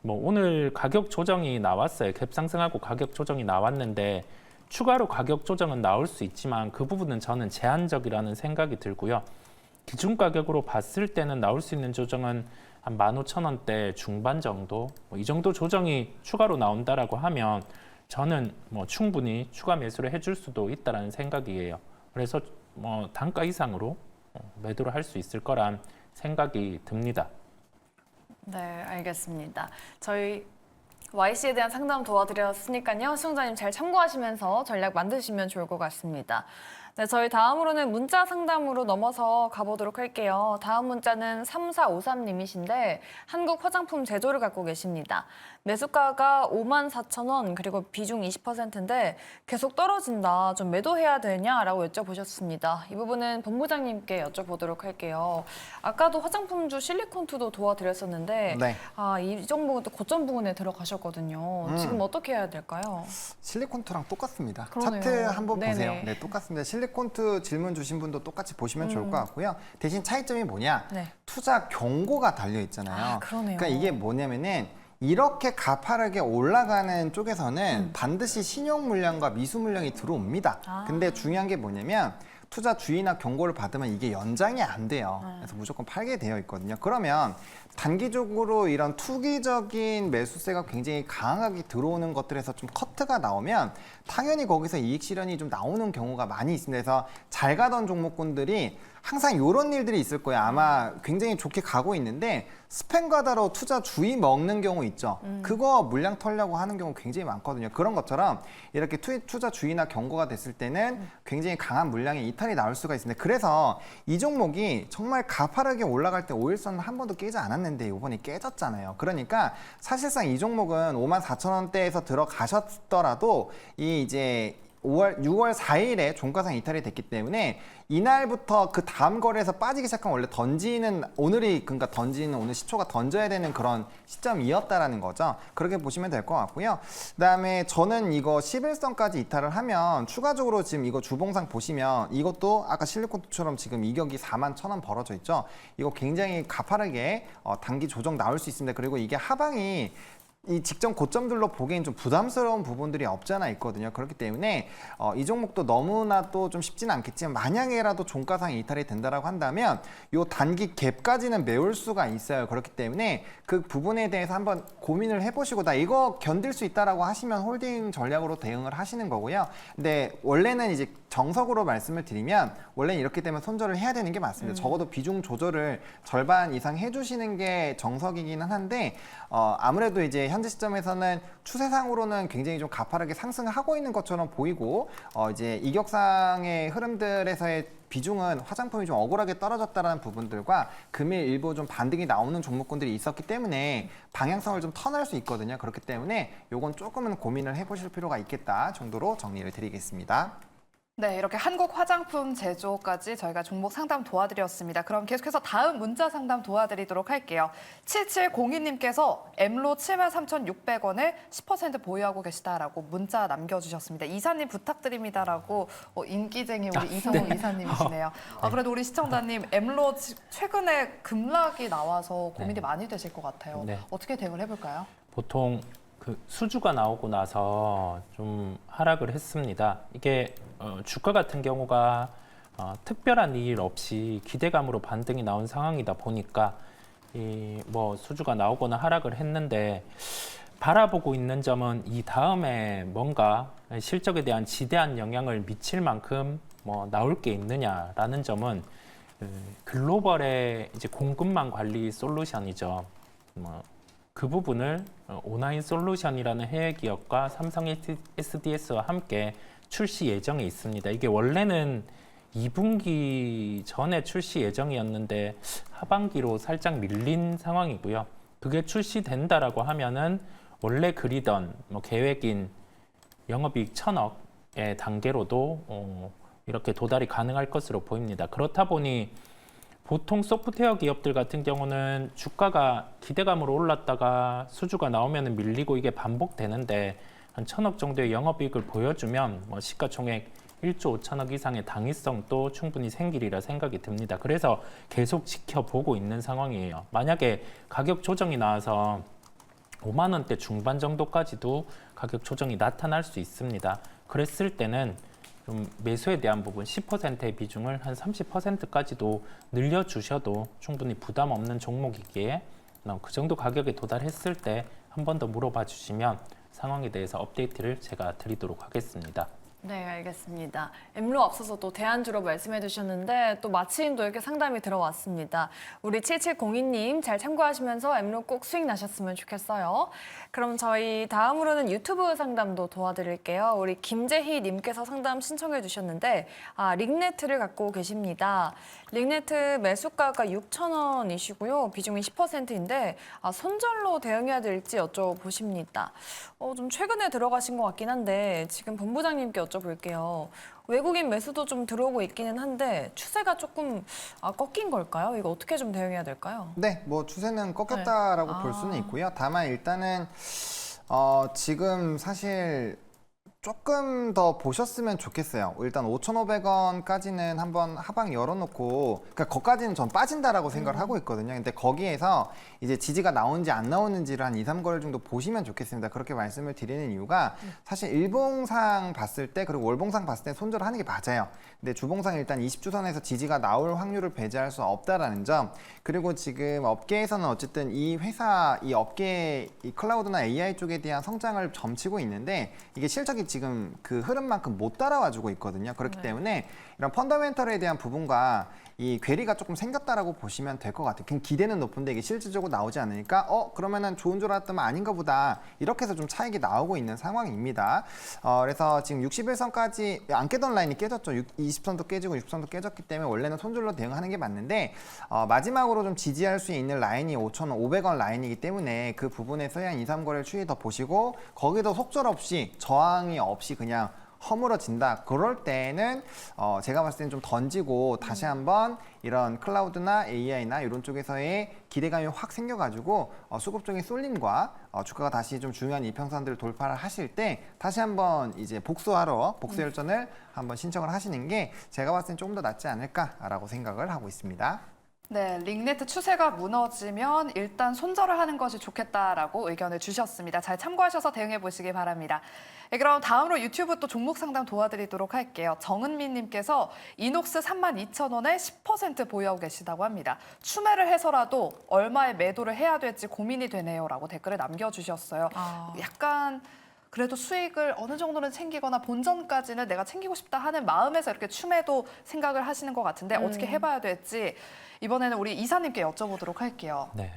오늘 가격 조정이 나왔어요. 갭 상승하고 가격 조정이 나왔는데 추가로 가격 조정은 나올 수 있지만 그 부분은 저는 제한적이라는 생각이 들고요. 기준 가격으로 봤을 때는 나올 수 있는 조정은 한 15,000원대 중반 정도, 이 정도 조정이 추가로 나온다라고 하면 저는 충분히 추가 매수를 해줄 수도 있다라는 생각이에요. 그래서 단가 이상으로 매도를 할 수 있을 거란 생각이 듭니다. 네, 알겠습니다. 저희 YC에 대한 상담 도와드렸으니까요. 시청자님 잘 참고하시면서 전략 만드시면 좋을 것 같습니다. 네, 저희 다음으로는 문자 상담으로 넘어서 가보도록 할게요. 다음 문자는 3453님이신데 한국 화장품 제조를 갖고 계십니다. 매수가가 54,000원 그리고 비중 20%인데 계속 떨어진다. 좀 매도해야 되냐라고 여쭤보셨습니다. 이 부분은 본부장님께 여쭤보도록 할게요. 아까도 화장품주 실리콘투도 도와드렸었는데 네. 이 종목은 또 고점 부분에 들어가셨거든요. 지금 어떻게 해야 될까요? 실리콘투랑 똑같습니다. 그러네요. 차트 한번 네네. 보세요. 네, 똑같습니다. 실리콘투 질문 주신 분도 똑같이 보시면 좋을 것 같고요. 대신 차이점이 뭐냐? 네. 투자 경고가 달려 있잖아요. 그러네요. 그러니까 이게 뭐냐면은 이렇게 가파르게 올라가는 쪽에서는 반드시 신용 물량과 미수 물량이 들어옵니다. 근데 중요한 게 뭐냐면 투자 주의나 경고를 받으면 이게 연장이 안 돼요. 그래서 무조건 팔게 되어 있거든요. 그러면 단기적으로 이런 투기적인 매수세가 굉장히 강하게 들어오는 것들에서 좀 커트가 나오면 당연히 거기서 이익 실현이 좀 나오는 경우가 많이 있습니다. 그래서 잘 가던 종목군들이 항상 이런 일들이 있을 거예요. 아마 굉장히 좋게 가고 있는데 스팸 가다로 투자 주의 먹는 경우 있죠. 그거 물량 털려고 하는 경우 굉장히 많거든요. 그런 것처럼 이렇게 투자 주의나 경고가 됐을 때는 굉장히 강한 물량의 이탈이 나올 수가 있습니다. 그래서 이 종목이 정말 가파르게 올라갈 때 5일선을 한 번도 깨지 않았는데 이번에 깨졌잖아요. 그러니까 사실상 이 종목은 54,000원대에서 들어가셨더라도 이 이제 6월 4일에 종가상 이탈이 됐기 때문에 이날부터 그 다음 거래에서 빠지기 시작하면 원래 그러니까 던지는 오늘 시초가 던져야 되는 그런 시점이었다라는 거죠. 그렇게 보시면 될 것 같고요. 그다음에 저는 이거 11선까지 이탈을 하면 추가적으로 지금 이거 주봉상 보시면 이것도 아까 실리콘처럼 지금 이격이 41,000원 벌어져 있죠. 이거 굉장히 가파르게 단기 조정 나올 수 있습니다. 그리고 이게 하방이 이 직전 고점들로 보기엔 좀 부담스러운 부분들이 없잖아 있거든요. 그렇기 때문에 이 종목도 너무나 또 좀 쉽지는 않겠지만 만약에라도 종가상 이탈이 된다라고 한다면 요 단기 갭까지는 메울 수가 있어요. 그렇기 때문에 그 부분에 대해서 한번 고민을 해보시고 나 이거 견딜 수 있다라고 하시면 홀딩 전략으로 대응을 하시는 거고요. 근데 원래는 이제 정석으로 말씀을 드리면 원래는 이렇게 되면 손절을 해야 되는 게 맞습니다. 적어도 비중 조절을 절반 이상 해주시는 게 정석이기는 한데 아무래도 이제 현재 시점에서는 추세상으로는 굉장히 좀 가파르게 상승하고 있는 것처럼 보이고 이제 이격상의 흐름들에서의 비중은 화장품이 좀 억울하게 떨어졌다는 부분들과 금일 일부 좀 반등이 나오는 종목군들이 있었기 때문에 방향성을 좀 턴할 수 있거든요. 그렇기 때문에 요건 조금은 고민을 해보실 필요가 있겠다 정도로 정리를 드리겠습니다. 네, 이렇게 한국 화장품 제조까지 저희가 종목 상담 도와드렸습니다. 그럼 계속해서 다음 문자 상담 도와드리도록 할게요. 7702님께서 엠로 73,600원을 10% 보유하고 계시다라고 문자 남겨주셨습니다. 이사님 부탁드립니다라고 인기쟁이 우리 이성호 이사님이시네요. 그래도 우리 시청자님 엠로 최근에 급락이 나와서 고민이 많이 되실 것 같아요. 네. 어떻게 대응을 해볼까요? 보통 그 수주가 나오고 나서 좀 하락을 했습니다. 이게 주가 같은 경우가 특별한 일 없이 기대감으로 반등이 나온 상황이다 보니까 이 수주가 나오거나 하락을 했는데 바라보고 있는 점은 이 다음에 뭔가 실적에 대한 지대한 영향을 미칠 만큼 나올 게 있느냐라는 점은 글로벌의 이제 공급망 관리 솔루션이죠. 그 부분을 오나인 솔루션이라는 해외 기업과 삼성 SDS와 함께 출시 예정에 있습니다. 이게 원래는 2분기 전에 출시 예정이었는데 하반기로 살짝 밀린 상황이고요. 그게 출시된다라고 하면은 원래 그리던 계획인 영업이익 1,000억의 단계로도 이렇게 도달이 가능할 것으로 보입니다. 그렇다 보니 보통 소프트웨어 기업들 같은 경우는 주가가 기대감으로 올랐다가 수주가 나오면 밀리고 이게 반복되는데 한 1,000억 정도의 영업이익을 보여주면 시가총액 1조 5천억 이상의 당위성도 충분히 생기리라 생각이 듭니다. 그래서 계속 지켜보고 있는 상황이에요. 만약에 가격 조정이 나와서 5만 원대 중반 정도까지도 가격 조정이 나타날 수 있습니다. 그랬을 때는 좀 매수에 대한 부분 10%의 비중을 한 30%까지도 늘려주셔도 충분히 부담 없는 종목이기에 그 정도 가격에 도달했을 때 한 번 더 물어봐 주시면 상황에 대해서 업데이트를 제가 드리도록 하겠습니다. 네, 알겠습니다. 엠로 앞서서 또 대안주로 말씀해 주셨는데 또 마침 또 이렇게 상담이 들어왔습니다. 우리 7702님 잘 참고하시면서 엠로 꼭 수익 나셨으면 좋겠어요. 그럼 저희 다음으로는 유튜브 상담도 도와드릴게요. 우리 김재희 님께서 상담 신청해 주셨는데 링네트를 갖고 계십니다. 링네트 매수가가 6,000원이시고요. 비중이 10%인데 손절로 대응해야 될지 여쭤보십니다. 좀 최근에 들어가신 것 같긴 한데 지금 본부장님께 여쭤볼게요. 외국인 매수도 좀 들어오고 있기는 한데 추세가 조금 꺾인 걸까요? 이거 어떻게 좀 대응해야 될까요? 네, 뭐 추세는 꺾였다라고 네. 볼 수는 있고요. 다만 일단은 지금 사실 조금 더 보셨으면 좋겠어요. 일단 5,500원까지는 한번 하방 열어놓고, 그러니까 거기까지는 전 빠진다라고 생각을 하고 있거든요. 근데 거기에서 이제 지지가 나오는지 안 나오는지를 한 2, 3거래일 정도 보시면 좋겠습니다. 그렇게 말씀을 드리는 이유가 사실 일봉상 봤을 때 그리고 월봉상 봤을 때 손절을 하는 게 맞아요. 근데 주봉상 일단 20주선에서 지지가 나올 확률을 배제할 수 없다라는 점, 그리고 지금 업계에서는 어쨌든 이 회사, 이 업계, 이 클라우드나 AI 쪽에 대한 성장을 점치고 있는데 이게 실적이 지금 그 흐름만큼 못 따라와주고 있거든요. 그렇기 때문에 이런 펀더멘털에 대한 부분과 이 괴리가 조금 생겼다라고 보시면 될 것 같아요. 그냥 기대는 높은데 이게 실질적으로 나오지 않으니까 그러면은 좋은 줄 알았더니 아닌가 보다, 이렇게 해서 좀 차익이 나오고 있는 상황입니다. 그래서 지금 61선까지 안 깨던 라인이 깨졌죠. 20선도 깨지고 60선도 깨졌기 때문에 원래는 손절로 대응하는 게 맞는데 마지막으로 좀 지지할 수 있는 라인이 5,500원 라인이기 때문에 그 부분에서 한 2, 3거래일 추이 더 보시고 거기도 속절 없이 저항이 없이 그냥 허물어진다. 그럴 때는 제가 봤을 때는 좀 던지고 다시 한번 이런 클라우드나 AI나 이런 쪽에서의 기대감이 확 생겨가지고 수급적인 쏠림과 주가가 다시 좀 중요한 이평선들을 돌파를 하실 때 다시 한번 이제 복수하러 복수 열전을 한번 신청을 하시는 게 제가 봤을 때는 조금 더 낫지 않을까라고 생각을 하고 있습니다. 네, 링네트 추세가 무너지면 일단 손절을 하는 것이 좋겠다라고 의견을 주셨습니다. 잘 참고하셔서 대응해 보시기 바랍니다. 네, 그럼 다음으로 유튜브 또 종목 상담 도와드리도록 할게요. 정은민 님께서 이녹스 32,000원에 10% 보유하고 계시다고 합니다. 추매를 해서라도 얼마에 매도를 해야 될지 고민이 되네요라고 댓글을 남겨주셨어요. 약간 그래도 수익을 어느 정도는 챙기거나 본전까지는 내가 챙기고 싶다 하는 마음에서 이렇게 추매도 생각을 하시는 것 같은데 어떻게 해봐야 될지 이번에는 우리 이사님께 여쭤보도록 할게요. 네,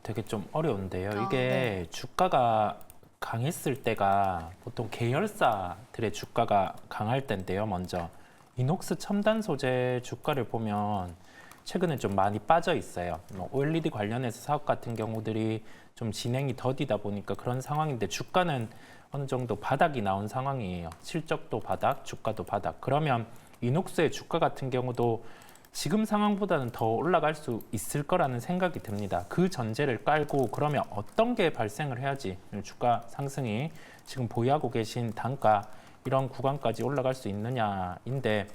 되게 좀 어려운데요. 이게 네. 주가가 강했을 때가 보통 계열사들의 주가가 강할 때인데요. 먼저 이녹스 첨단 소재 주가를 보면 최근에 좀 많이 빠져 있어요. OLED 관련해서 사업 같은 경우들이 좀 진행이 더디다 보니까 그런 상황인데 주가는 어느 정도 바닥이 나온 상황이에요. 실적도 바닥, 주가도 바닥. 그러면 이녹스의 주가 같은 경우도 지금 상황보다는 더 올라갈 수 있을 거라는 생각이 듭니다. 그 전제를 깔고 그러면 어떤 게 발생을 해야지 주가 상승이 지금 보유하고 계신 단가 이런 구간까지 올라갈 수 있느냐인데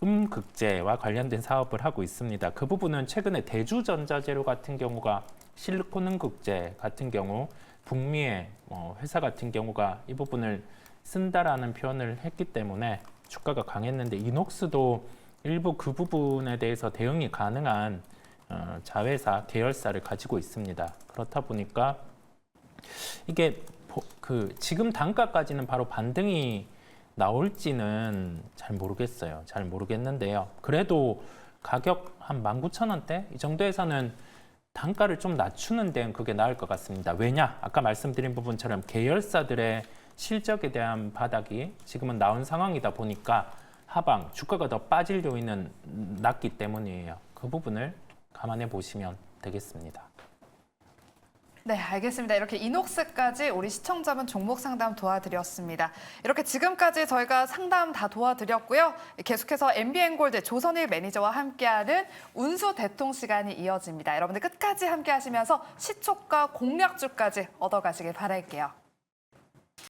음극재와 관련된 사업을 하고 있습니다. 그 부분은 최근에 대주전자재료 같은 경우가 실리콘 음극재 같은 경우 북미의 회사 같은 경우가 이 부분을 쓴다라는 표현을 했기 때문에 주가가 강했는데 이녹스도 일부 그 부분에 대해서 대응이 가능한 자회사, 계열사를 가지고 있습니다. 그렇다 보니까 이게 지금 단가까지는 바로 반등이 나올지는 잘 모르겠어요. 잘 모르겠는데요. 그래도 가격 한 19,000원대 이 정도에서는 단가를 좀 낮추는 데는 그게 나을 것 같습니다. 왜냐? 아까 말씀드린 부분처럼 계열사들의 실적에 대한 바닥이 지금은 나온 상황이다 보니까 하방 주가가 더 빠질 요인은 낮기 때문이에요. 그 부분을 감안해 보시면 되겠습니다. 네, 알겠습니다. 이렇게 이녹스까지 우리 시청자분 종목 상담 도와드렸습니다. 이렇게 지금까지 저희가 상담 다 도와드렸고요. 계속해서 MBN골드 조선일 매니저와 함께하는 운수 대통 시간이 이어집니다. 여러분들 끝까지 함께하시면서 시초가 공략주까지 얻어가시길 바랄게요.